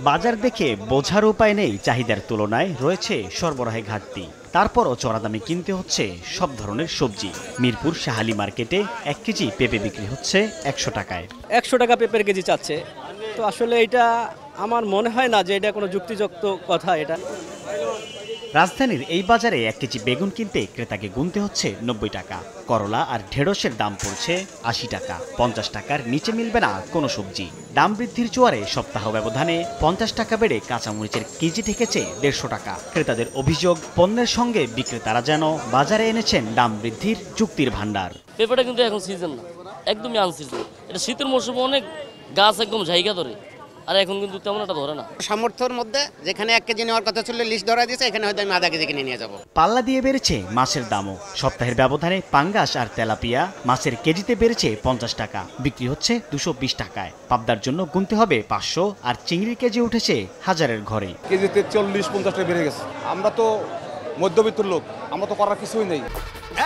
বাজার দেখে বোঝার উপায় নেই, চাহিদার তুলনায় রয়েছে সরবরাহে ঘাটতি। তারপরও চড়া দামে কিনতে হচ্ছে সব ধরনের সবজি। মিরপুর শাহালি মার্কেটে 1 কেজি পেঁপে বিক্রি হচ্ছে 100 টাকায়। 100 টাকা পেঁপের কেজি চাচ্ছে, তো আসলে এটা আমার মনে হয় না যে এটা কোনো যুক্তিযুক্ত কথা। এটা রাজধানীর এই বাজারে 1 কেজি বেগুন কিনতে ক্রেতাকে গুনতে হচ্ছে 90 টাকা। করলা আর ঢেঁড়সের দাম পড়ছে 80 টাকা। 50 টাকার নিচে মিলবে না কোনো সবজি। দাম বৃদ্ধির জোয়ারে সপ্তাহ ব্যবধানে 50 টাকা বেড়ে কাঁচামরিচের কেজি ঠেকেছে 150 টাকা। ক্রেতাদের অভিযোগ, পণ্যের সঙ্গে বিক্রেতারা যেন বাজারে এনেছেন দাম বৃদ্ধির চুক্তির ভান্ডার। পেঁপেটা কিন্তু এখন সিজন না, একদমই আনসিজন। এটা শীতের মৌসুমে অনেক গাছ একদম জায়গা ধরে, আর এখন কিন্তু তেমন একটা ধরে না। সামর্থ্যের মধ্যে যেখানে 1 কেজি নেওয়ার কথা ছিল লিস্ট ধরা দিয়েছে, এখানে হয়তো আমি আধা কেজি কিনে নিয়ে যাবো। পাল্লা দিয়ে বেড়েছে মাছের দামও। সপ্তাহের ব্যবধানে পাঙ্গাস আর তেলাপিয়া মাছের কেজিতে বেড়েছে 50 টাকা, বিক্রি হচ্ছে 220 টাকায়। পাবদার জন্য গুনতে হবে 500, আর চিংড়ির কেজি উঠেছে হাজারের ঘরে। কেজিতে 40-50 টাকা বেড়ে গেছে। আমরা তো মধ্যবিত্ত লোক, আমরা তো করার কিছুই নেই।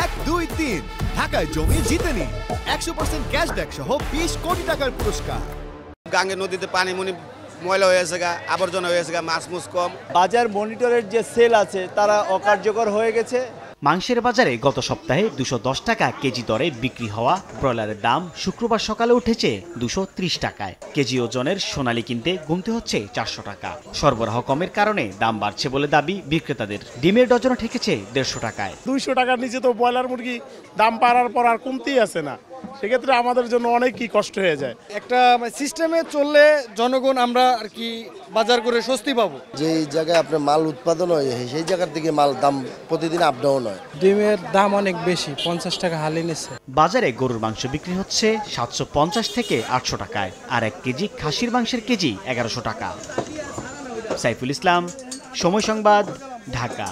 1, 2, 3 ঢাকায় জমি জিতে নিন 100% ক্যাশব্যাক সহ 20 কোটি টাকার পুরস্কার। গাঙ্গে নদীতে পানি ময়লা হয়ে গেছে, আবর্জনা হয়ে গেছে, মাছ মুছ কম। বাজার মনিটরের যে সেল আছে তারা অকার্যকর হয়ে গেছে। মাংসের বাজারে গত সপ্তাহে 210 টাকা কেজি দরে বিক্রি হওয়া ব্রয়লারের দাম শুক্রবার সকালে উঠেছে 230 টাকায়। কেজি ওজনের সোনালী কিনতে গুনতে হচ্ছে 400 টাকা। সরবরাহ কমের কারণে দাম বাড়ছে বলে দাবি বিক্রেতাদের। ডিমের ডজন ঠেকেছে 150 টাকায়। 200 টাকার নিচে তো ব্রয়লার মুরগি দাম বাড়ার পর আর কমতেই আসে না। সেক্ষেত্রে আমাদের জন্য অনেকই কষ্ট হয়ে যায়। একটা সিস্টেমে চললে জনগণ আমরা আর কি বাজার করে স্বস্তি পাবো। যে জায়গায় আপনার মাল উৎপাদন হয় সেই জায়গার থেকে মাল দাম প্রতিদিন আপ ডাউন হয়। ডিমের দাম অনেক বেশি, 50 টাকা হালি নিচ্ছে। বাজারে গরুর মাংস বিক্রি হচ্ছে 750 থেকে 800 টাকায়, আর 1 কেজি খাসির মাংসের কেজি 1100 টাকা। সাইফুল ইসলাম, সময় সংবাদ, ঢাকা।